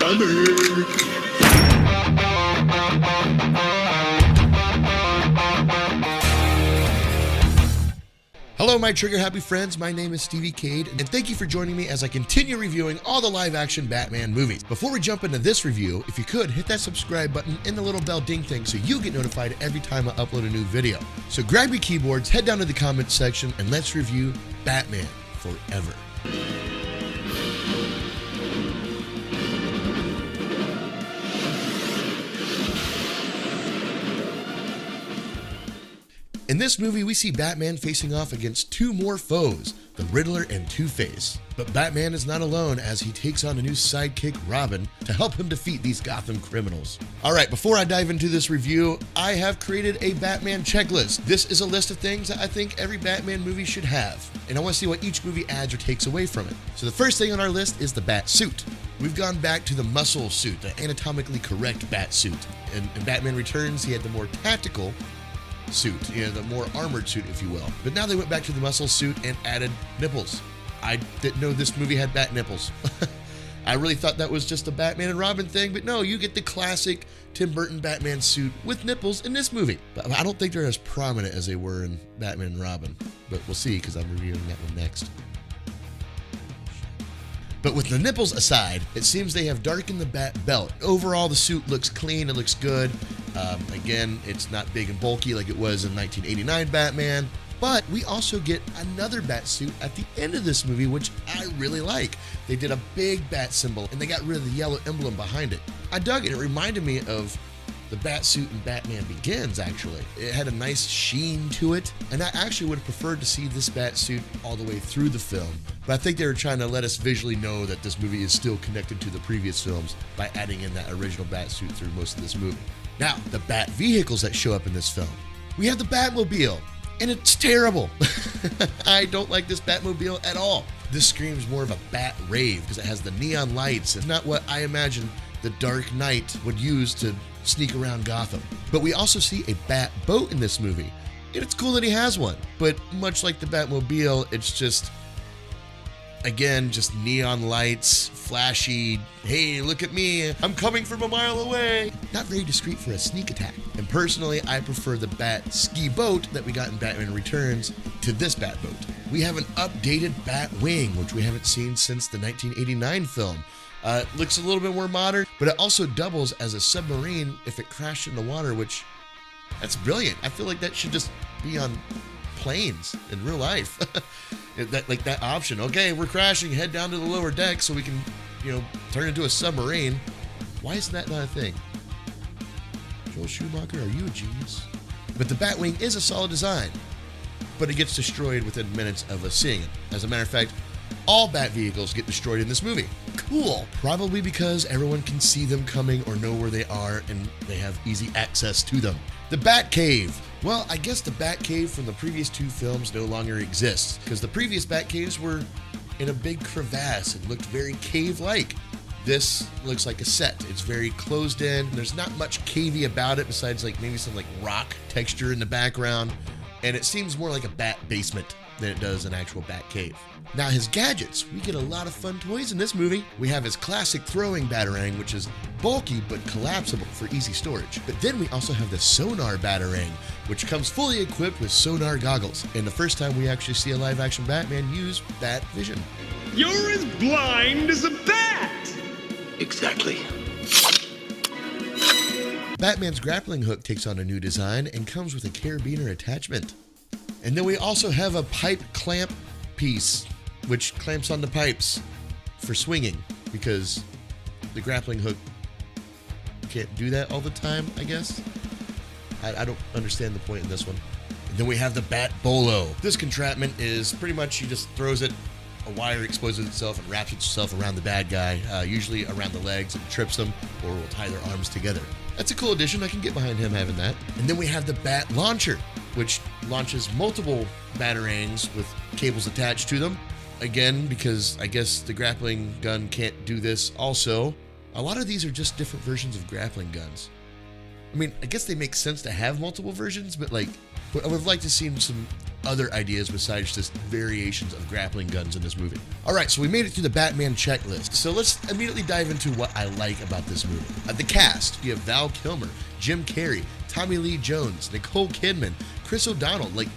coming. Hello, my trigger-happy friends. My name is Stevie Cade, and thank you for joining me as I continue reviewing all the live-action Batman movies. Before we jump into this review, if you could, hit that subscribe button and the little bell ding thing so you get notified every time I upload a new video. So grab your keyboards, head down to the comments section, and let's review Batman Forever. In this movie, we see Batman facing off against two more foes, the Riddler and Two-Face. But Batman is not alone as he takes on a new sidekick, Robin, to help him defeat these Gotham criminals. Alright, before I dive into this review, I have created a Batman checklist. This is a list of things that I think every Batman movie should have, and I want to see what each movie adds or takes away from it. So the first thing on our list is the Bat suit. We've gone back to the muscle suit, the anatomically correct Bat suit. In Batman Returns, he had the more tactical suit, the more armored suit, if you will. But now they went back to the muscle suit and added nipples. I didn't know this movie had bat nipples. I really thought that was just a Batman and Robin thing, but no, you get the classic Tim Burton Batman suit with nipples in this movie. But I don't think they're as prominent as they were in Batman and Robin, but we'll see because I'm reviewing that one next. But with the nipples aside, it seems they have darkened the bat belt. Overall, the suit looks clean, it looks good. Again, it's not big and bulky like it was in 1989 Batman. But we also get another bat suit at the end of this movie, which I really like. They did a big bat symbol, and they got rid of the yellow emblem behind it. I dug it. It reminded me of the bat suit in Batman Begins, actually. It had a nice sheen to it, and I actually would have preferred to see this bat suit all the way through the film. But I think they were trying to let us visually know that this movie is still connected to the previous films by adding in that original bat suit through most of this movie. Now, the bat vehicles that show up in this film. We have the Batmobile, and it's terrible. I don't like this Batmobile at all. This screams more of a bat rave because it has the neon lights. It's not what I imagine the Dark Knight would use to sneak around Gotham. But we also see a bat boat in this movie, and it's cool that he has one. But much like the Batmobile, it's just, again, just neon lights, flashy, hey, look at me, I'm coming from a mile away. Not very discreet for a sneak attack. And personally, I prefer the Bat ski boat that we got in Batman Returns to this Bat boat. We have an updated Bat wing, which we haven't seen since the 1989 film. It looks a little bit more modern, but it also doubles as a submarine if it crashed in the water, which, that's brilliant. I feel like that should just be on planes in real life. that option. Okay, we're crashing, head down to the lower deck so we can, turn into a submarine. Why is that not a thing? Joel Schumacher, are you a genius? But the Batwing is a solid design, but it gets destroyed within minutes of us seeing it. As a matter of fact, all Bat vehicles get destroyed in this movie. Cool. Probably because everyone can see them coming or know where they are and they have easy access to them. The Bat Cave. Well, I guess the Bat Cave from the previous two films no longer exists because the previous Bat Caves were in a big crevasse and looked very cave-like. This looks like a set. It's very closed in. There's not much cavey about it besides maybe some rock texture in the background. And it seems more like a bat basement than it does an actual bat cave. Now his gadgets, we get a lot of fun toys in this movie. We have his classic throwing batarang, which is bulky but collapsible for easy storage. But then we also have the sonar batarang, which comes fully equipped with sonar goggles. And the first time we actually see a live action Batman use bat vision. You're as blind as a bat! Exactly. Batman's grappling hook takes on a new design and comes with a carabiner attachment. And then we also have a pipe clamp piece, which clamps on the pipes for swinging, because the grappling hook can't do that all the time, I guess. I don't understand the point in this one. And then we have the Bat Bolo. This contraption is pretty much, he just throws it, a wire exposes itself and wraps itself around the bad guy, usually around the legs, and trips them, or will tie their arms together. That's a cool addition. I can get behind him having that. And then we have the Bat Launcher, which launches multiple batarangs with cables attached to them. Again, because I guess the grappling gun can't do this also. A lot of these are just different versions of grappling guns. I mean, I guess they make sense to have multiple versions, but I would have liked to see some other ideas besides just variations of grappling guns in this movie. All right, so we made it through the Batman checklist. So let's immediately dive into what I like about this movie. The cast, you have Val Kilmer, Jim Carrey, Tommy Lee Jones, Nicole Kidman, Chris O'Donnell. Like,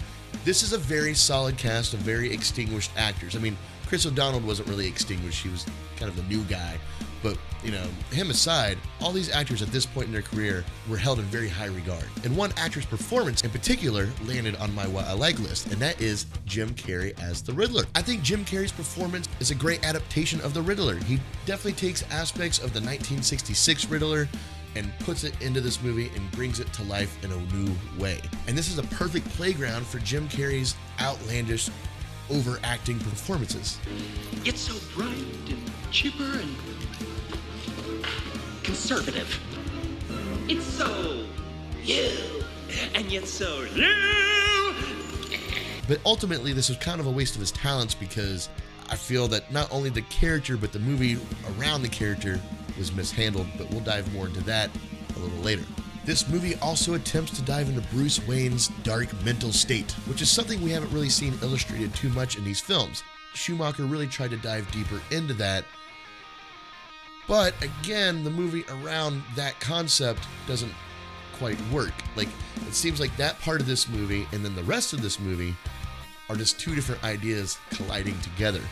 this is a very solid cast of very extinguished actors. I mean, Chris O'Donnell wasn't really extinguished. He was kind of the new guy. But, you know, him aside, all these actors at this point in their career were held in very high regard. And one actor's performance in particular landed on my what I like list, and that is Jim Carrey as the Riddler. I think Jim Carrey's performance is a great adaptation of the Riddler. He definitely takes aspects of the 1966 Riddler and puts it into this movie and brings it to life in a new way. And this is a perfect playground for Jim Carrey's outlandish, overacting performances. It's so bright and chipper and conservative. It's so you, and yet so you. But ultimately, this was kind of a waste of his talents because I feel that not only the character, but the movie around the character was mishandled, but we'll dive more into that a little later. This movie also attempts to dive into Bruce Wayne's dark mental state, which is something we haven't really seen illustrated too much in these films. Schumacher really tried to dive deeper into that, but again, the movie around that concept doesn't quite work. Like, it seems like that part of this movie and then the rest of this movie are just two different ideas colliding together.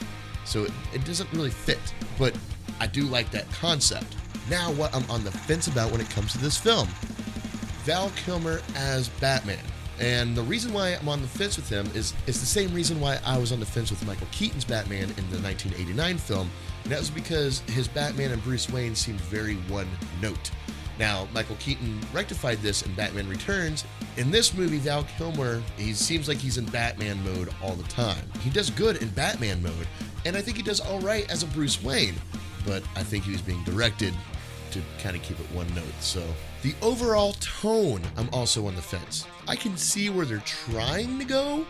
So it doesn't really fit, but I do like that concept. Now, what I'm on the fence about when it comes to this film. Val Kilmer as Batman. And the reason why I'm on the fence with him is the same reason why I was on the fence with Michael Keaton's Batman in the 1989 film, and that was because his Batman and Bruce Wayne seemed very one note. Now, Michael Keaton rectified this in Batman Returns. In this movie, Val Kilmer, he seems like he's in Batman mode all the time. He does good in Batman mode, and I think he does all right as a Bruce Wayne, but I think he was being directed to kind of keep it one note. So the overall tone, I'm also on the fence. I can see where they're trying to go,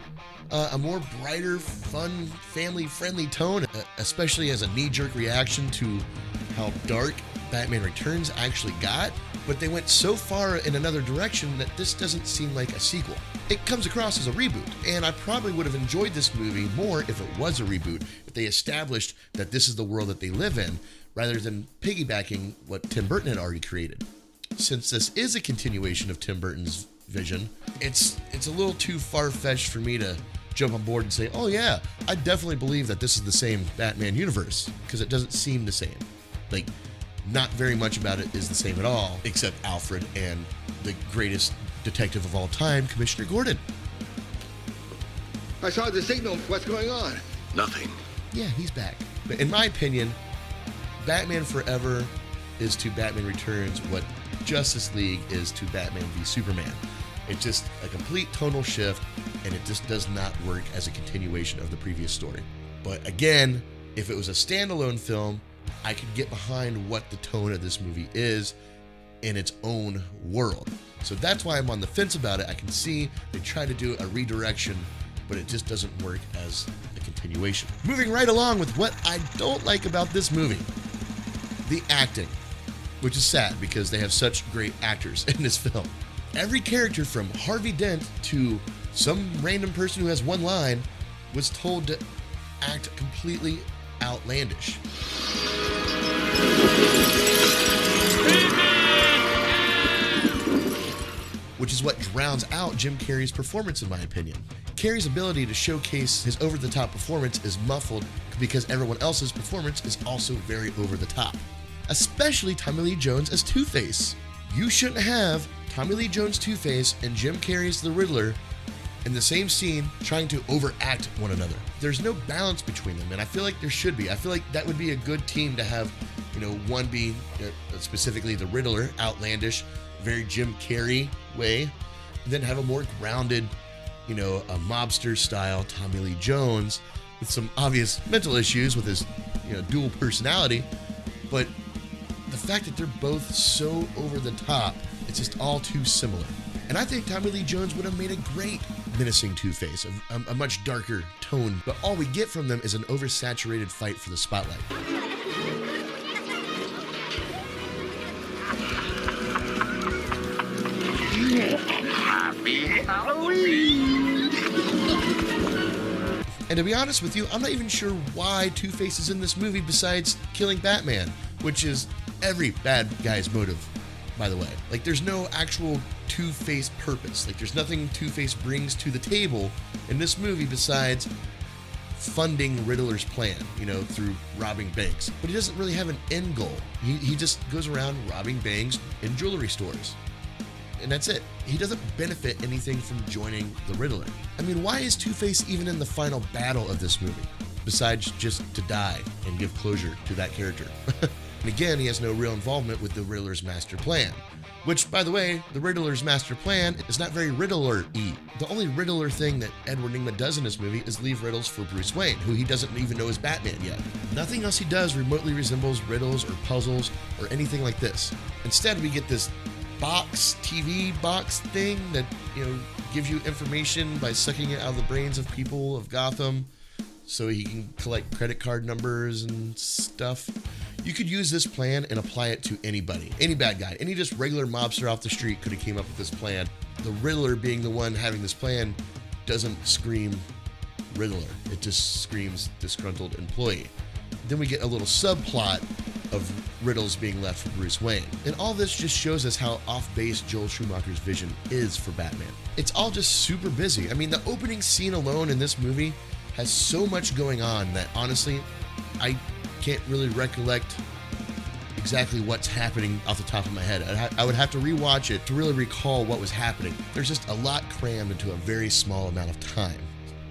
a more brighter, fun, family-friendly tone, especially as a knee-jerk reaction to how dark Batman Returns actually got, but they went so far in another direction that this doesn't seem like a sequel. It comes across as a reboot, and I probably would have enjoyed this movie more if it was a reboot, if they established that this is the world that they live in, rather than piggybacking what Tim Burton had already created. Since this is a continuation of Tim Burton's vision, it's a little too far-fetched for me to jump on board and say, oh yeah, I definitely believe that this is the same Batman universe, because it doesn't seem the same. Like, not very much about it is the same at all, except Alfred and the greatest detective of all time, Commissioner Gordon. I saw the signal. What's going on? Nothing. Yeah, he's back. But in my opinion, Batman Forever is to Batman Returns what Justice League is to Batman v Superman. It's just a complete tonal shift, and it just does not work as a continuation of the previous story. But again, if it was a standalone film, I could get behind what the tone of this movie is in its own world. So that's why I'm on the fence about it. I can see they try to do a redirection, but it just doesn't work as a continuation. Moving right along with what I don't like about this movie. The acting, which is sad because they have such great actors in this film. Every character from Harvey Dent to some random person who has one line was told to act completely outlandish. Which is what drowns out Jim Carrey's performance, in my opinion. Carrey's ability to showcase his over-the-top performance is muffled because everyone else's performance is also very over-the-top. Especially Tommy Lee Jones as Two-Face. You shouldn't have Tommy Lee Jones Two-Face and Jim Carrey's The Riddler in the same scene trying to overact one another. There's no balance between them, and I feel like there should be. I feel like that would be a good team to have, one be specifically the Riddler, outlandish, very Jim Carrey way, and then have a more grounded, a mobster style Tommy Lee Jones with some obvious mental issues with his, dual personality, but the fact that they're both so over the top, it's just all too similar. And I think Tommy Lee Jones would have made a great menacing Two-Face, a much darker tone, but all we get from them is an oversaturated fight for the spotlight. Happy Halloween! And to be honest with you, I'm not even sure why Two-Face is in this movie besides killing Batman, which is every bad guy's motive, by the way. Like, there's no actual Two-Face purpose. Like, there's nothing Two-Face brings to the table in this movie besides funding Riddler's plan, through robbing banks. But he doesn't really have an end goal. He just goes around robbing banks in jewelry stores. And that's it. He doesn't benefit anything from joining the Riddler. I mean, why is Two-Face even in the final battle of this movie? Besides just to die and give closure to that character. And again, he has no real involvement with the Riddler's master plan. Which, by the way, the Riddler's master plan is not very Riddler-y. The only Riddler thing that Edward Nygma does in this movie is leave riddles for Bruce Wayne, who he doesn't even know is Batman yet. Nothing else he does remotely resembles riddles or puzzles or anything like this. Instead, we get this TV box thing that, gives you information by sucking it out of the brains of people of Gotham so he can collect credit card numbers and stuff. You could use this plan and apply it to anybody, any bad guy, any just regular mobster off the street could have came up with this plan. The Riddler being the one having this plan doesn't scream Riddler. It just screams disgruntled employee. Then we get a little subplot of riddles being left for Bruce Wayne. And all this just shows us how off-base Joel Schumacher's vision is for Batman. It's all just super busy. I mean, the opening scene alone in this movie has so much going on that honestly, I can't really recollect exactly what's happening off the top of my head. I would have to rewatch it to really recall what was happening. There's just a lot crammed into a very small amount of time.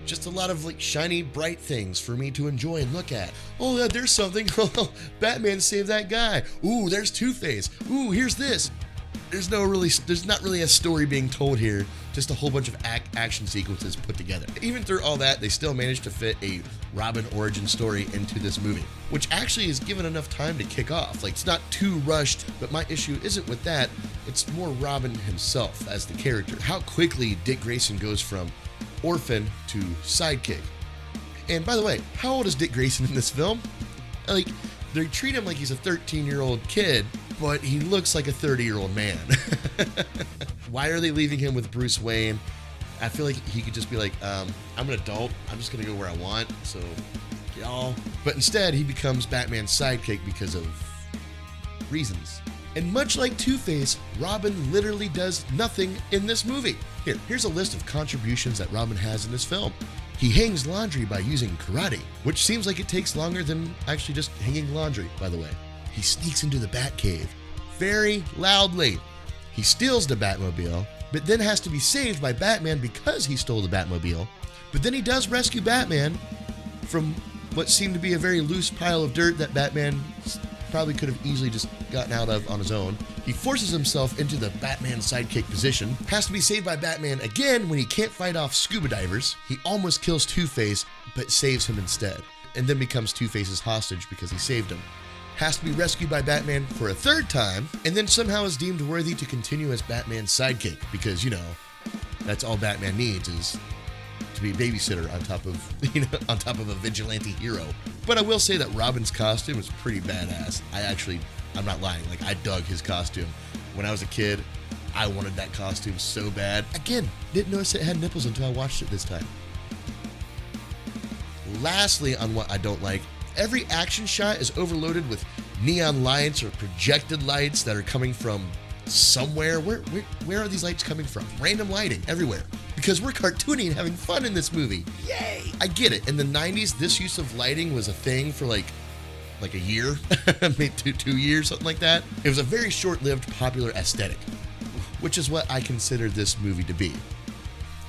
Just a lot of shiny, bright things for me to enjoy and look at. Oh, yeah, there's something. Batman saved that guy. Ooh, there's Two-Face. Ooh, here's this. There's not really a story being told here. Just a whole bunch of action sequences put together. Even through all that, they still managed to fit a Robin origin story into this movie, which actually is given enough time to kick off. It's not too rushed, but my issue isn't with that. It's more Robin himself as the character. How quickly Dick Grayson goes from orphan to sidekick. And by the way, how old is Dick Grayson in this film? They treat him like he's a 13-year-old kid, but he looks like a 30-year-old man. Why are they leaving him with Bruce Wayne? I feel like he could just be like, I'm an adult. I'm just going to go where I want, so y'all. But instead, he becomes Batman's sidekick because of reasons. And much like Two-Face, Robin literally does nothing in this movie. Here's a list of contributions that Robin has in this film. He hangs laundry by using karate, which seems like it takes longer than actually just hanging laundry, by the way. He sneaks into the Batcave very loudly. He steals the Batmobile, but then has to be saved by Batman because he stole the Batmobile. But then he does rescue Batman from what seemed to be a very loose pile of dirt that Batman probably could have easily just gotten out of on his own. He forces himself into the Batman sidekick position, has to be saved by Batman again when he can't fight off scuba divers. He almost kills Two-Face, but saves him instead, and then becomes Two-Face's hostage because he saved him. Has to be rescued by Batman for a third time, and then somehow is deemed worthy to continue as Batman's sidekick because, that's all Batman needs is to be a babysitter on top of a vigilante hero. But I will say that Robin's costume was pretty badass. I'm not lying. I dug his costume. When I was a kid, I wanted that costume so bad. Again, didn't notice it had nipples until I watched it this time. Lastly, on what I don't like, every action shot is overloaded with neon lights or projected lights that are coming from somewhere. Where are these lights coming from? Random lighting everywhere. Because we're cartoony and having fun in this movie. Yay! I get it. In the 90s, this use of lighting was a thing for like a year, maybe 2 years, something like that. It was a very short-lived popular aesthetic, which is what I consider this movie to be.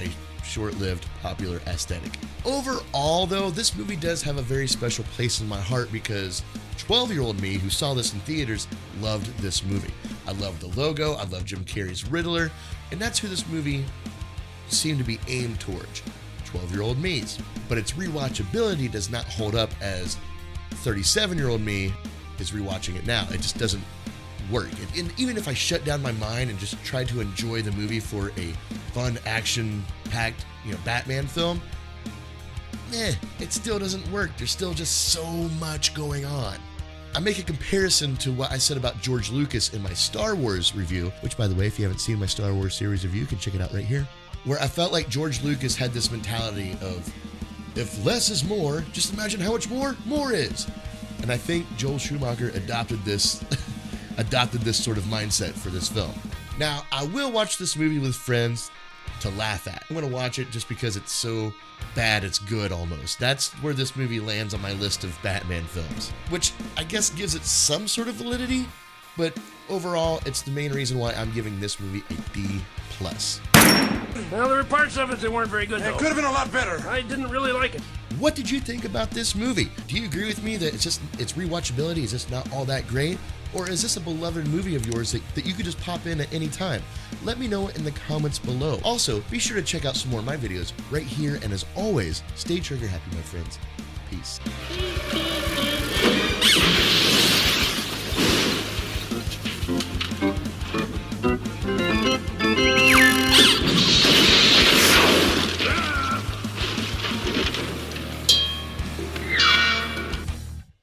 A short-lived popular aesthetic. Overall, though, this movie does have a very special place in my heart because 12-year-old me who saw this in theaters loved this movie. I loved the logo, I loved Jim Carrey's Riddler, and that's who this movie seemed to be aimed towards, 12-year-old me's. But its rewatchability does not hold up as 37-year-old me is rewatching it now. It just doesn't work. And even if I shut down my mind and just tried to enjoy the movie for a fun, action-packed, Batman film, it still doesn't work. There's still just so much going on. I make a comparison to what I said about George Lucas in my Star Wars review, which, by the way, if you haven't seen my Star Wars series review, you can check it out right here, where I felt like George Lucas had this mentality of If less is more, just imagine how much more is. And I think Joel Schumacher adopted this sort of mindset for this film. Now, I will watch this movie with friends to laugh at. I'm going to watch it just because it's so bad it's good almost. That's where this movie lands on my list of Batman films, which I guess gives it some sort of validity, but overall, it's the main reason why I'm giving this movie a D+. Well, there were parts of it that weren't very good, though. It could have been a lot better. I didn't really like it. What did you think about this movie? Do you agree with me that its rewatchability is just not all that great? Or is this a beloved movie of yours that you could just pop in at any time? Let me know in the comments below. Also, be sure to check out some more of my videos right here, and as always, stay trigger happy, my friends. Peace.